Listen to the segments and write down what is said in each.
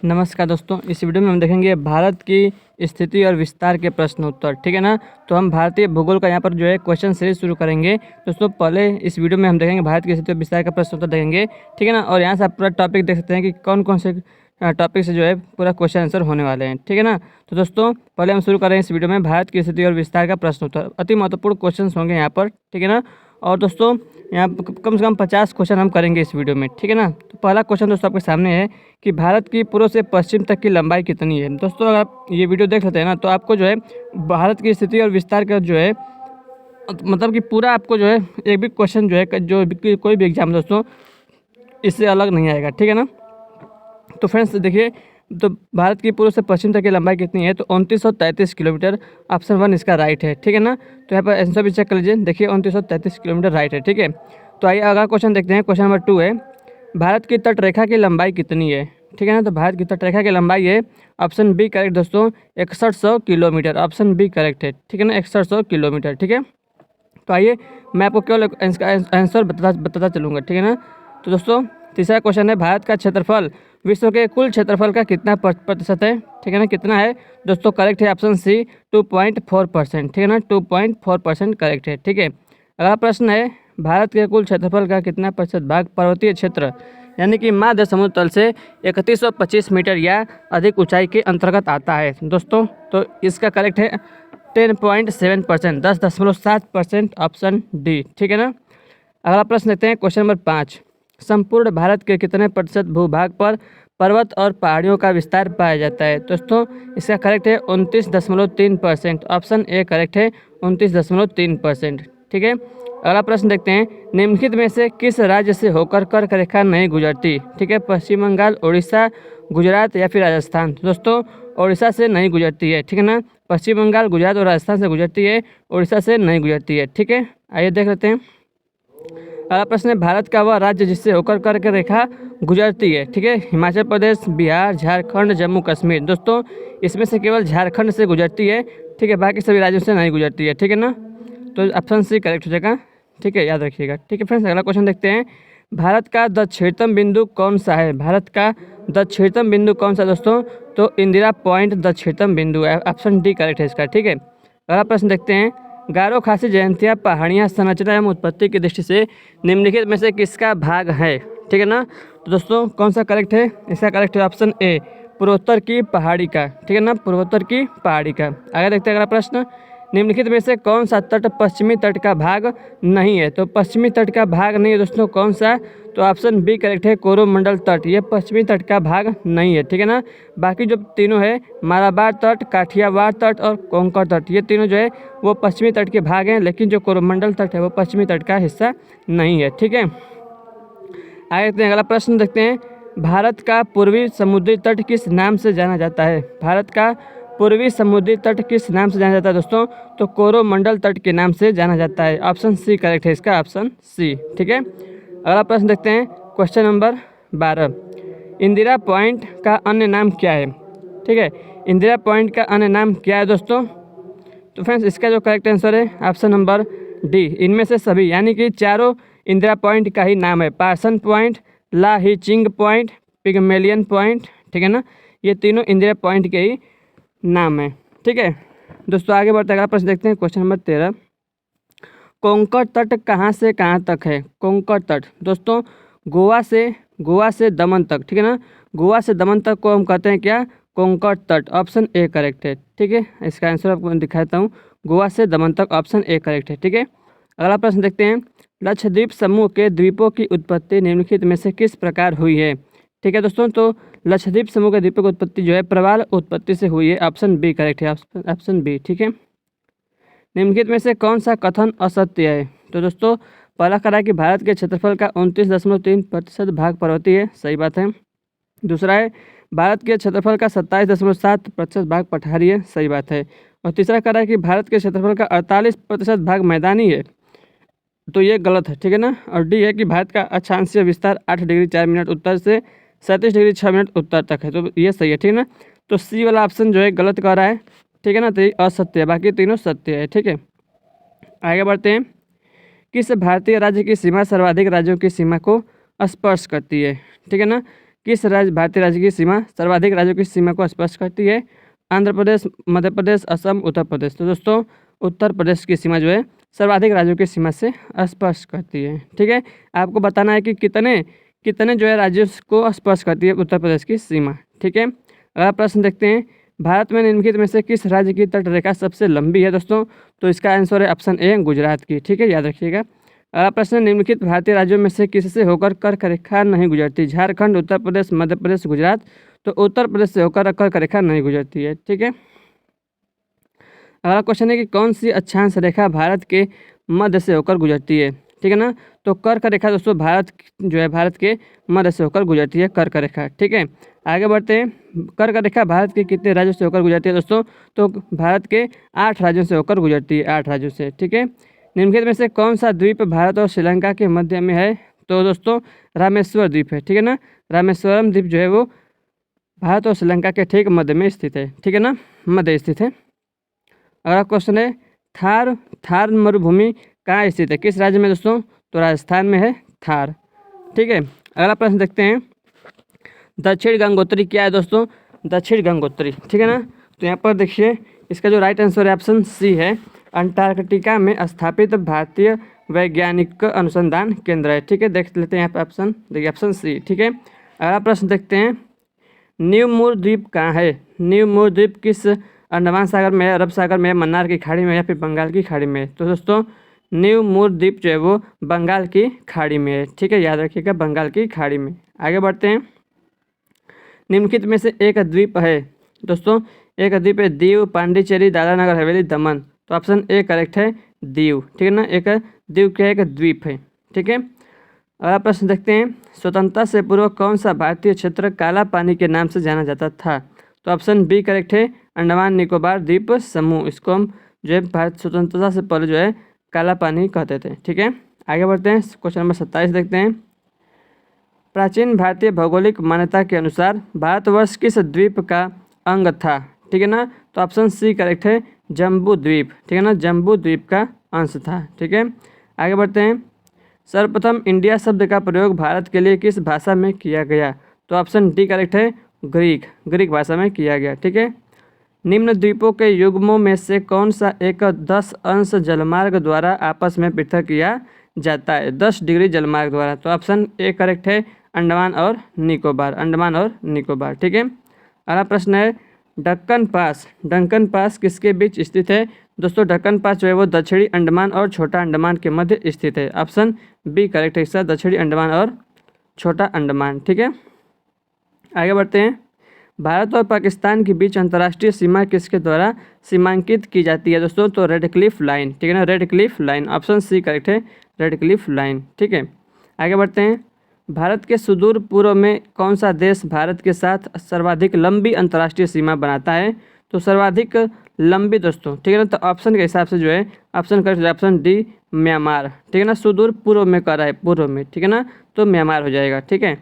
नमस्कार दोस्तों, इस वीडियो में हम देखेंगे भारत की स्थिति और विस्तार के प्रश्न उत्तर। ठीक है ना। तो हम भारतीय भूगोल का यहाँ पर जो है क्वेश्चन सीरीज शुरू करेंगे। दोस्तों पहले इस वीडियो में हम देखेंगे भारत की स्थिति और विस्तार का प्रश्न उत्तर देखेंगे। ठीक है ना। और यहाँ से आप पूरा टॉपिक देख सकते हैं कि कौन कौन से टॉपिक से जो है पूरा क्वेश्चन आंसर होने वाले हैं। ठीक है ना। तो दोस्तों पहले हम शुरू करें इस वीडियो में भारत की स्थिति और विस्तार का प्रश्न उत्तर। अति महत्वपूर्ण क्वेश्चन होंगे यहाँ पर। ठीक है ना। और दोस्तों यहाँ कम से कम 50 क्वेश्चन हम करेंगे इस वीडियो में। ठीक है ना। तो पहला क्वेश्चन दोस्तों आपके सामने है कि भारत की पूर्व से पश्चिम तक की लंबाई कितनी है। दोस्तों अगर आप ये वीडियो देख लेते हैं ना तो आपको जो है भारत की स्थिति और विस्तार का जो है मतलब कि पूरा आपको जो है एक भी क्वेश्चन जो है जो भी कोई भी एग्जाम दोस्तों इससे अलग नहीं आएगा। ठीक है ना। तो फ्रेंड्स देखिए, तो भारत की पूर्व से पश्चिम तक की लंबाई कितनी है, तो 2933 किलोमीटर। ऑप्शन 1 इसका राइट है। ठीक है ना। तो यहाँ पर आंसर भी चेक कर लीजिए। देखिए 2933 किलोमीटर राइट है। ठीक है। तो आइए अगला क्वेश्चन देखते हैं। क्वेश्चन नंबर 2 है भारत की तटरेखा की लंबाई कितनी है। ठीक है ना। तो भारत की तटरेखा की लंबाई है ऑप्शन बी करेक्ट दोस्तों 6100 किलोमीटर। ऑप्शन बी करेक्ट है। ठीक है ना, 6100 किलोमीटर। ठीक है। तो आइए मैं आपको केवल इसका आंसर बताता चलूँगा। ठीक है ना। तो दोस्तों तीसरा क्वेश्चन है भारत का क्षेत्रफल विश्व के कुल क्षेत्रफल का कितना प्रतिशत है। ठीक है ना, कितना है दोस्तों। करेक्ट है ऑप्शन सी 2.4%। ठीक है ना, 2.4% करेक्ट है। ठीक है। अगला प्रश्न है भारत के कुल क्षेत्रफल का कितना प्रतिशत भाग पर्वतीय क्षेत्र यानी कि मध्य समुद्र तल से 3125 मीटर या अधिक ऊंचाई के अंतर्गत आता है दोस्तों। तो इसका करेक्ट है 10.7%, 10.7%। Option D. ठीक है ना। अगला प्रश्न देखते हैं। क्वेश्चन नंबर 5 संपूर्ण भारत के कितने प्रतिशत भूभाग पर पर्वत और पहाड़ियों का विस्तार पाया जाता है। दोस्तों इसका करेक्ट है 29.3%। ऑप्शन ए करेक्ट है 29.3%। ठीक है। अगला प्रश्न देखते हैं निम्नलिखित में से किस राज्य से होकर कर्क रेखा नहीं गुजरती। ठीक है। पश्चिम बंगाल, उड़ीसा, गुजरात या फिर राजस्थान। तो दोस्तों उड़ीसा से नहीं गुजरती है। ठीक है ना। पश्चिम बंगाल, गुजरात और राजस्थान से गुजरती है, उड़ीसा से नहीं गुजरती है। ठीक है। आइए देख लेते हैं। अगला प्रश्न है भारत का वह राज्य जिससे होकर कर्क रेखा गुजरती है। ठीक है। हिमाचल प्रदेश, बिहार, झारखंड, जम्मू कश्मीर। दोस्तों इसमें से केवल झारखंड से गुजरती है। ठीक है। बाकी सभी राज्यों से नहीं गुजरती है। ठीक है ना। तो ऑप्शन सी करेक्ट हो जाएगा। ठीक है, याद रखिएगा। ठीक है फ्रेंड्स, अगला क्वेश्चन देखते हैं भारत का दक्षिणतम बिंदु कौन सा है। भारत का दक्षिणतम बिंदु कौन सा है दोस्तों। तो इंदिरा पॉइंट दक्षिणतम बिंदु है। ऑप्शन डी करेक्ट है इसका। ठीक है। अगला प्रश्न देखते हैं गारो खासी जयंतिया पहाड़ियाँ संरचना एवं उत्पत्ति की दृष्टि से निम्नलिखित में से किसका भाग है। ठीक है ना। तो दोस्तों कौन सा करेक्ट है, इसका करेक्ट है ऑप्शन ए पूर्वोत्तर की पहाड़ी का। ठीक है ना, पूर्वोत्तर की पहाड़ी का। आगे देखते हैं अगला प्रश्न निम्नलिखित में से कौन सा तट पश्चिमी तट का भाग नहीं है। तो पश्चिमी तट का भाग नहीं है दोस्तों कौन सा। तो ऑप्शन बी करेक्ट है कोरोमंडल तट, ये पश्चिमी तट का भाग नहीं है। ठीक है ना। बाकी जो तीनों है मालाबार तट, काठियावाड़ तट और कोंकण तट, ये तीनों जो है वो पश्चिमी तट के भाग हैं, लेकिन जो कोरोमंडल तट है वो पश्चिमी तट का हिस्सा नहीं है। ठीक है। आगे देखते हैं अगला प्रश्न देखते हैं भारत का पूर्वी समुद्री तट किस नाम से जाना जाता है। भारत का पूर्वी समुद्री तट किस नाम से जाना जाता है दोस्तों। तो कोरोमंडल तट के नाम से जाना जाता है। ऑप्शन सी करेक्ट है इसका, ऑप्शन सी। ठीक है। अगला प्रश्न देखते हैं क्वेश्चन नंबर 12 इंदिरा पॉइंट का अन्य नाम क्या है। ठीक है। इंदिरा पॉइंट का अन्य नाम क्या है दोस्तों। तो फ्रेंड्स इसका जो करेक्ट आंसर है ऑप्शन नंबर डी इनमें से सभी, यानी कि चारों इंदिरा पॉइंट का ही नाम है। पार्सन पॉइंट, ला ही चिंग पॉइंट, पिगमेलियन पॉइंट। ठीक है ना, ये तीनों इंदिरा पॉइंट के ही नाम है। ठीक है दोस्तों, आगे बढ़ते अगला प्रश्न देखते हैं। क्वेश्चन नंबर 13 कोंकण तट कहाँ से कहाँ तक है। कोंकण तट दोस्तों गोवा से दमन तक। ठीक है ना, गोवा से दमन तक को हम कहते हैं क्या, कोंकण तट। ऑप्शन ए करेक्ट है। ठीक है, इसका आंसर आपको मैं दिखाता हूँ, गोवा से दमन तक। ऑप्शन ए करेक्ट है। ठीक है। अगला प्रश्न देखते हैं लक्षद्वीप समूह के द्वीपों की उत्पत्ति निम्नलिखित में से किस प्रकार हुई है। ठीक है दोस्तों, तो लक्षद्वीप समूह के द्वीपों की उत्पत्ति जो है प्रवाल उत्पत्ति से हुई है। ऑप्शन बी करेक्ट है, ऑप्शन बी। ठीक है। निम्नलिखित में से कौन सा कथन असत्य है। तो दोस्तों पहला करा कि भारत के क्षेत्रफल का 29.3% भाग पर्वतीय है, सही बात है। दूसरा है भारत के क्षेत्रफल का 27.7% भाग पठारी है, सही बात है। और तीसरा करा है कि भारत के क्षेत्रफल का 48% भाग मैदानी है, तो ये गलत है। ठीक है ना। और डी है कि भारत का अक्षांशीय विस्तार 8 डिग्री 4 मिनट उत्तर से 37 डिग्री 6 मिनट उत्तर तक है, तो ये सही है। ठीक है ना। तो सी वाला ऑप्शन जो है गलत कह रहा है। ठीक है ना, तो ये असत्य है, बाकी तीनों सत्य है। ठीक है। आगे बढ़ते हैं किस भारतीय राज्य की सीमा सर्वाधिक राज्यों की सीमा को स्पर्श करती है। ठीक है ना, किस राज्य भारतीय राज्य की सीमा सर्वाधिक राज्यों की सीमा को स्पष्ट करती है? आंध्र प्रदेश, मध्य प्रदेश, असम, उत्तर प्रदेश। तो दोस्तों उत्तर प्रदेश की सीमा जो है सर्वाधिक राज्यों की सीमा से स्पष्ट करती है। ठीक है, आपको बताना है कि कितने कितने जो है राज्यों को स्पष्ट करती है उत्तर प्रदेश की सीमा। ठीक है, अगला प्रश्न देखते हैं, भारत में निम्नलिखित में से किस राज्य की तट रेखा सबसे लंबी है दोस्तों? तो इसका आंसर है ऑप्शन ए, गुजरात की। ठीक है, याद रखिएगा। अगला प्रश्न, निम्नलिखित भारतीय राज्यों में से किससे होकर कर्क रेखा नहीं गुजरती? झारखंड, उत्तर प्रदेश, मध्य प्रदेश, गुजरात। तो उत्तर प्रदेश से होकर कर्क रेखा नहीं गुजरती है। ठीक है, अगला क्वेश्चन है कि कौन सी अक्षांश रेखा भारत के मध्य से होकर गुजरती है? ठीक है ना, तो कर्क रेखा दोस्तों भारत जो है भारत के मध्य से होकर गुजरती है कर्क रेखा। ठीक है, आगे बढ़ते हैं, कर्क रेखा भारत के कितने राज्यों से होकर गुजरती है दोस्तों? तो भारत के 8 राज्यों से होकर गुजरती है, 8 राज्यों से। ठीक है, निम्नलिखित में से कौन सा द्वीप भारत और श्रीलंका के मध्य में है? तो दोस्तों रामेश्वर द्वीप है। ठीक है ना, रामेश्वरम द्वीप जो है वो भारत और श्रीलंका के ठीक मध्य में स्थित है। ठीक है ना, मध्य स्थित है। अगला क्वेश्चन है, थार मरुभूमि कहाँ स्थित है? किस राज्य में दोस्तों? तो राजस्थान में है थार। ठीक है, अगला प्रश्न देखते हैं, दक्षिण गंगोत्री क्या है दोस्तों? दक्षिण गंगोत्री। ठीक है ना, तो यहाँ पर देखिए इसका जो राइट आंसर है ऑप्शन सी है, अंटार्कटिका में स्थापित भारतीय वैज्ञानिक अनुसंधान केंद्र है। ठीक है, देख लेते हैं यहाँ पर ऑप्शन, देखिए ऑप्शन सी। ठीक है, अगला प्रश्न देखते हैं, न्यू मूर द्वीप कहाँ है? न्यू मूर द्वीप किस अंडमान सागर में, अरब सागर में, मन्नार की खाड़ी में या फिर बंगाल की खाड़ी में? तो दोस्तों न्यू मूर द्वीप जो है वो बंगाल की खाड़ी में है। ठीक है, याद रखिएगा बंगाल की खाड़ी में। आगे बढ़ते हैं, निम्नलिखित में से एक द्वीप है दोस्तों, एक द्वीप है दीव, पांडिचेरी, दादरा नगर हवेली, दमन। तो ऑप्शन ए करेक्ट है, दीव। ठीक है ना, एक दीव क्या एक द्वीप है। ठीक है, अगला प्रश्न देखते हैं, स्वतंत्रता से पूर्व कौन सा भारतीय क्षेत्र काला पानी के नाम से जाना जाता था? तो ऑप्शन बी करेक्ट है, अंडमान निकोबार द्वीप समूह। इसको हम जो है भारत स्वतंत्रता से पहले जो है काला पानी कहते थे। ठीक है, आगे बढ़ते हैं, क्वेश्चन नंबर 27 देखते हैं, प्राचीन भारतीय भौगोलिक मान्यता के अनुसार भारतवर्ष किस द्वीप का अंग था? ठीक है ना, तो ऑप्शन सी करेक्ट है, जम्बू द्वीप। ठीक है ना, जम्बू द्वीप का अंश था। ठीक है, आगे बढ़ते हैं, सर्वप्रथम इंडिया शब्द का प्रयोग भारत के लिए किस भाषा में किया गया? तो ऑप्शन डी करेक्ट है, ग्रीक भाषा में किया गया। ठीक है, निम्न द्वीपों के युग्मों में से कौन सा एक 10 अंश जलमार्ग द्वारा आपस में पृथक किया जाता है? 10 डिग्री जलमार्ग द्वारा। तो ऑप्शन ए करेक्ट है, अंडमान और निकोबार, अंडमान और निकोबार। ठीक है, अगला प्रश्न है, डंकन पास किसके बीच स्थित है? दोस्तों डक्कन पास जो है वो दक्षिणी अंडमान और छोटा अंडमान के मध्य स्थित है। ऑप्शन बी करेक्ट है इसका, दक्षिणी अंडमान और छोटा अंडमान। ठीक है, आगे बढ़ते हैं, भारत और पाकिस्तान के बीच अंतर्राष्ट्रीय सीमा किसके द्वारा सीमांकित की जाती है दोस्तों? तो रेड क्लिफ लाइन। ठीक है ना, Radcliffe line, option C correct है, रेड क्लिफ लाइन। ठीक है, आगे बढ़ते हैं, भारत के सुदूर पूर्व में कौन सा देश भारत के साथ सर्वाधिक लंबी अंतर्राष्ट्रीय सीमा बनाता है? तो सर्वाधिक लंबी दोस्तों, ठीक है ना, तो ऑप्शन के हिसाब से जो है ऑप्शन करेक्ट है, ऑप्शन डी म्यांमार। ठीक है ना, सुदूर पूर्व में कर रहा है, पूर्व में। ठीक है ना, तो म्यांमार हो जाएगा। ठीक है,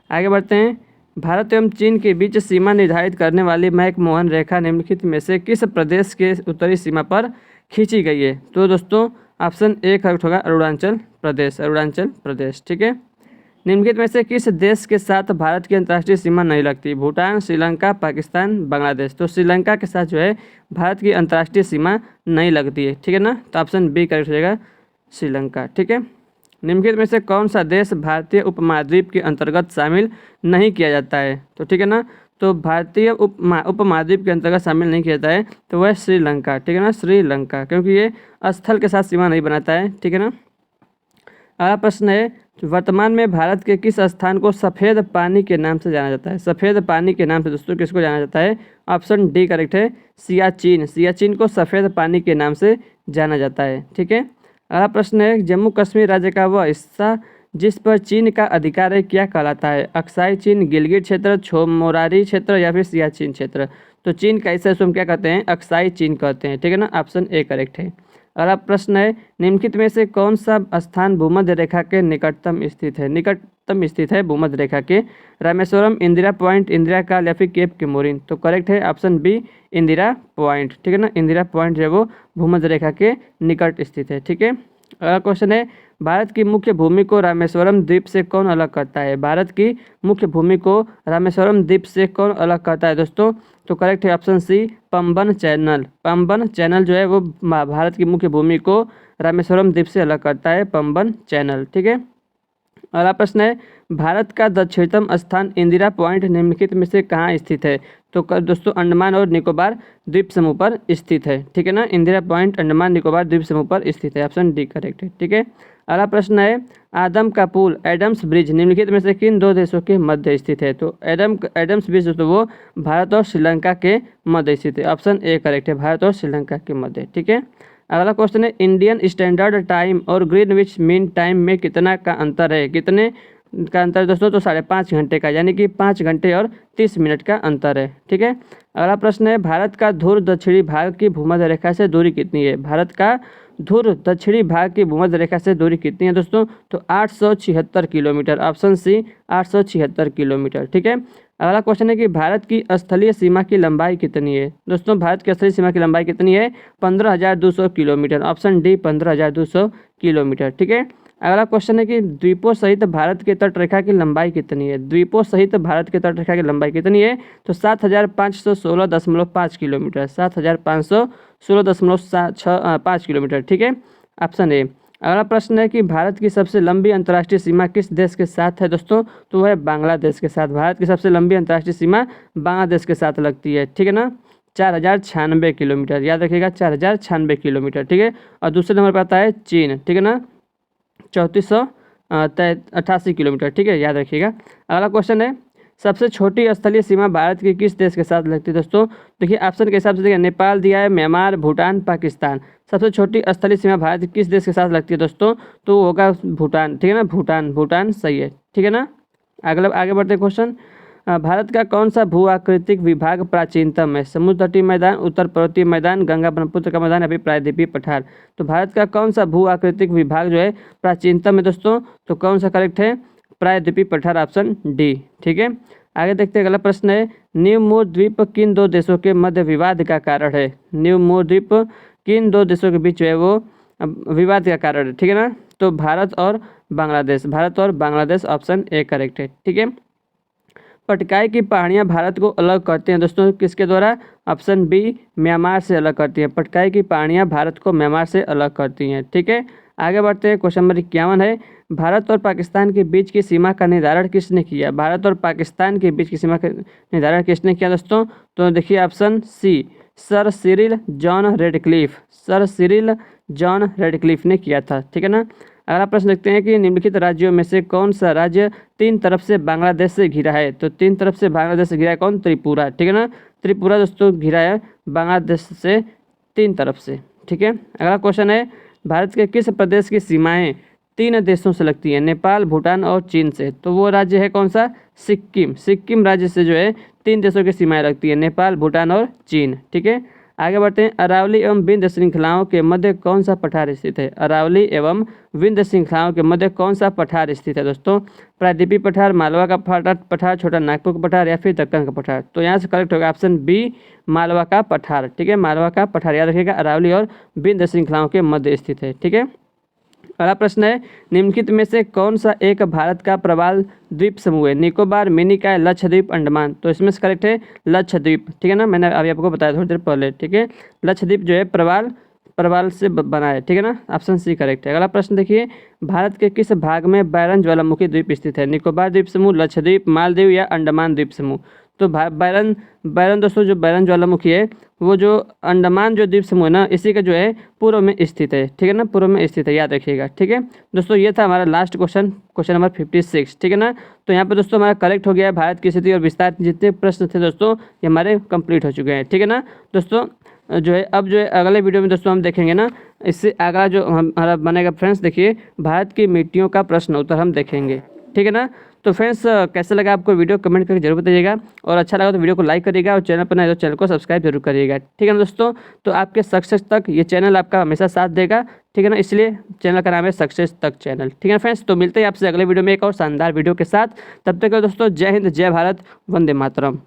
आगे बढ़ते हैं, भारत एवं चीन के बीच सीमा निर्धारित करने वाली मैकमोहन रेखा निम्नलिखित में से किस प्रदेश के उत्तरी सीमा पर खींची गई है? तो दोस्तों ऑप्शन ए करेक्ट होगा, अरुणाचल प्रदेश, अरुणाचल प्रदेश। ठीक है, निम्नलिखित में से किस देश के साथ भारत की अंतर्राष्ट्रीय सीमा नहीं लगती? भूटान, श्रीलंका, पाकिस्तान, बांग्लादेश। तो श्रीलंका के साथ जो है भारत की अंतर्राष्ट्रीय सीमा नहीं लगती है। ठीक है ना, तो ऑप्शन बी करेक्ट हो जाएगा, श्रीलंका। ठीक है, निम्नलिखित में से कौन सा देश भारतीय उपमहाद्वीप के अंतर्गत शामिल नहीं किया जाता है? तो ठीक है ना, तो भारतीय उपमहाद्वीप के अंतर्गत शामिल नहीं किया जाता है, तो वह श्रीलंका। ठीक है ना, श्रीलंका, क्योंकि ये स्थल के साथ सीमा नहीं बनाता है। ठीक है ना, अगला प्रश्न है, वर्तमान में भारत के किस स्थान को सफ़ेद पानी के नाम से जाना जाता है? सफ़ेद पानी के नाम से दोस्तों किसको जाना जाता है? ऑप्शन डी करेक्ट है, सियाचिन। सियाचिन को सफ़ेद पानी के नाम से जाना जाता है। ठीक है, अगला प्रश्न है, जम्मू कश्मीर राज्य का वह हिस्सा जिस पर चीन का अधिकार है क्या कहलाता है? अक्साई चीन, गिलगित क्षेत्र, छोमोरारी क्षेत्र या फिर सियाचिन क्षेत्र? तो चीन का हिस्सा हम क्या कहते हैं? अक्साई चीन कहते हैं। ठीक है ना, ऑप्शन ए करेक्ट है। अगला प्रश्न है, निम्नलिखित में से कौन सा स्थान भूमध्य रेखा के निकटतम स्थित है? निकटतम स्थित है भूमध्य रेखा के, रामेश्वरम, इंदिरा पॉइंट, इंदिरा काल या फिर केप केमोरिन? तो करेक्ट है ऑप्शन बी, इंदिरा पॉइंट। ठीक है ना, इंदिरा पॉइंट जो है वो भूमध्य रेखा के निकट स्थित है। ठीक है, अगला क्वेश्चन है, भारत की मुख्य भूमि को रामेश्वरम द्वीप से कौन अलग करता है? भारत की मुख्य भूमि को रामेश्वरम द्वीप से कौन अलग करता है दोस्तों? तो करेक्ट है option C, Pamban channel. Pamban channel जो है वो भारत की मुख्य भूमि को रामेश्वरम द्वीप से अलग करता है, पंबन चैनल। ठीक है। अगला प्रश्न है, भारत का दक्षिणतम स्थान इंदिरा पॉइंट निम्नलिखित में से कहाँ स्थित है? तो दोस्तों अंडमान और निकोबार द्वीप समूह पर स्थित है। ठीक है ना, इंदिरा पॉइंट अंडमान निकोबार द्वीप समूह पर स्थित है, ऑप्शन डी करेक्ट है। ठीक है। अगला प्रश्न है, आदम का पुल एडम्स ब्रिज निम्नलिखित में से किन दो देशों के मध्य स्थित है? तो एडम्स ब्रिज दोस्तों वो भारत और श्रीलंका के मध्य स्थित है, ऑप्शन ए करेक्ट है, भारत और श्रीलंका के मध्य। ठीक है। अगला क्वेश्चन है, इंडियन स्टैंडर्ड टाइम और ग्रीनविच मीन टाइम में कितना का अंतर है? कितने का अंतर दोस्तों? तो 5.5 घंटे का, यानी कि 5 घंटे और 30 मिनट का अंतर है। ठीक है। अगला प्रश्न है, भारत का ध्रुव दक्षिणी भाग की भूमध्य रेखा से दूरी कितनी है? भारत का ध्रुव दक्षिणी भाग की भूमध्य रेखा से दूरी कितनी है दोस्तों? तो 876 किलोमीटर, ऑप्शन सी 876 किलोमीटर। ठीक है। अगला क्वेश्चन है कि भारत की स्थलीय सीमा की लंबाई कितनी है? दोस्तों भारत की स्थलीय सीमा की लंबाई कितनी है? 15,200 किलोमीटर, ऑप्शन डी 15,200 किलोमीटर। ठीक है। अगला क्वेश्चन है कि द्वीपों सहित भारत के तट रेखा की लंबाई कितनी है? द्वीपों सहित भारत के तट रेखा की लंबाई कितनी है? तो 7,516.5 किलोमीटर, 7,516.5 किलोमीटर। ठीक है, ऑप्शन ए। अगला प्रश्न है कि भारत की सबसे लंबी अंतर्राष्ट्रीय सीमा किस देश के साथ है दोस्तों? तो वह है बांग्लादेश के साथ। भारत की सबसे लंबी अंतर्राष्ट्रीय सीमा बांग्लादेश के साथ लगती है। ठीक है ना, 4,096 किलोमीटर, याद रखिएगा 4,096 किलोमीटर। ठीक है। और दूसरे नंबर पर आता है चीन। ठीक है ना, 3488 किलोमीटर। ठीक है, याद रखिएगा। अगला क्वेश्चन है, सबसे छोटी स्थलीय सीमा भारत की किस देश के साथ लगती है दोस्तों? देखिए ऑप्शन के हिसाब से देखिए, नेपाल दिया है, म्यांमार, भूटान, पाकिस्तान। सबसे छोटी स्थलीय सीमा भारत की किस देश के साथ लगती है दोस्तों? तो वो होगा भूटान। ठीक है ना, भूटान सही है। ठीक है ना। अगला आगे बढ़ते क्वेश्चन, भारत का कौन सा भू आकृतिक विभाग प्राचीनतम है? समुद्र तटीय मैदान, उत्तर पर्वतीय मैदान, गंगा ब्रह्मपुत्र का मैदान या फिर प्रायद्वीपीय पठार? तो भारत का कौन सा भू आकृतिक विभाग जो है प्राचीनतम है दोस्तों? तो कौन सा करेक्ट है? प्रायद्वीपीय पठार, ऑप्शन डी। ठीक है। आगे देखते हैं, अगला प्रश्न है, न्यू मोर द्वीप किन दो देशों के मध्य विवाद का कारण है? न्यू मोर द्वीप किन दो देशों के बीच जो है वो विवाद का कारण है? ठीक है ना, तो भारत और बांग्लादेश, भारत और बांग्लादेश, ऑप्शन ए करेक्ट है। ठीक है। पटकाई की पहाड़ियाँ भारत को अलग करती हैं दोस्तों, किसके द्वारा? ऑप्शन बी, म्यांमार से अलग करती हैं। पटकाई की पहाड़ियाँ भारत को म्यांमार से अलग करती हैं। ठीक है। आगे बढ़ते हैं, क्वेश्चन नंबर 51 है, भारत और पाकिस्तान के बीच की सीमा का निर्धारण किसने किया? भारत और पाकिस्तान के बीच की सीमा का निर्धारण किसने किया दोस्तों? तो देखिए option C, sir Cyril John Radcliffe, sir Cyril John Radcliffe ने किया था। ठीक है ना। अगला प्रश्न देखते हैं कि निम्नलिखित राज्यों में से कौन सा राज्य 3 तरफ से बांग्लादेश से घिरा है? तो 3 तरफ से बांग्लादेश से घिरा है कौन? त्रिपुरा। ठीक है ना, त्रिपुरा दोस्तों घिरा है बांग्लादेश से 3 तरफ से। ठीक है। अगला क्वेश्चन है, भारत के किस प्रदेश की सीमाएं 3 देशों से लगती हैं? नेपाल, भूटान और चीन से। तो वो राज्य है कौन सा? सिक्किम। सिक्किम राज्य से जो है 3 देशों की सीमाएं लगती है, नेपाल, भूटान और चीन। ठीक है। आगे बढ़ते हैं, अरावली एवं विंध्य श्रृंखलाओं के मध्य कौन सा पठार स्थित है? अरावली एवं विंध्य श्रृंखलाओं के मध्य कौन सा पठार स्थित है दोस्तों? प्रायद्वीपीय पठार, मालवा का पठार, छोटा नागपुर का पठार या फिर दक्कन का पठार? तो यहाँ से करेक्ट होगा ऑप्शन बी, मालवा का पठार। ठीक है, मालवा का पठार, याद रखिएगा अरावली और विंध्य श्रृंखलाओं के मध्य स्थित है। ठीक है। अगला प्रश्न है, निम्नलिखित में से कौन सा एक भारत का प्रवाल द्वीप समूह है? निकोबार, मिनिकॉय, लक्षद्वीप, अंडमान? तो इसमें से करेक्ट है लक्षद्वीप। ठीक है ना, मैंने अभी आपको बताया थोड़ी देर पहले। ठीक है, लक्षद्वीप जो है प्रवाल से बना है। ठीक है ना, ऑप्शन सी करेक्ट है। अगला प्रश्न देखिए, भारत के किस भाग में बैरन ज्वालामुखी द्वीप स्थित है? निकोबार द्वीप समूह, लक्षद्वीप, मालदीव या अंडमान द्वीप समूह? तो बैरन दोस्तों जो बैरन ज्वालामुखी है वो जो अंडमान जो द्वीप समूह है ना, इसी का जो है पूर्व में स्थित है। ठीक है ना, पूर्व में स्थित है, याद रखिएगा। ठीक है दोस्तों, ये था हमारा लास्ट क्वेश्चन नंबर 56। ठीक है ना, तो यहाँ पे दोस्तों हमारा करेक्ट हो गया है। भारत की स्थिति और विस्तार जितने प्रश्न थे दोस्तों ये हमारे कंप्लीट हो चुके हैं। ठीक है ना दोस्तों, जो है अब जो है अगले वीडियो में दोस्तों हम देखेंगे ना, इससे अगला जो हमारा बनेगा फ्रेंड्स, देखिए भारत की मिट्टियों का प्रश्न उत्तर हम देखेंगे। ठीक है ना, तो फ्रेंड्स कैसा लगा आपको वीडियो कमेंट करके जरूर बताइएगा, और अच्छा लगा तो वीडियो को लाइक करिएगा और चैनल पर नए तो चैनल को सब्सक्राइब जरूर करिएगा। ठीक है ना दोस्तों, तो आपके सक्सेस तक ये चैनल आपका हमेशा साथ देगा। ठीक है ना, इसलिए चैनल का नाम है सक्सेस तक चैनल। ठीक है फ्रेंड्स, तो मिलते हैं आपसे अगले वीडियो में एक और शानदार वीडियो के साथ। तब तक दोस्तों जय हिंद, जय भारत, वंदे मातरम।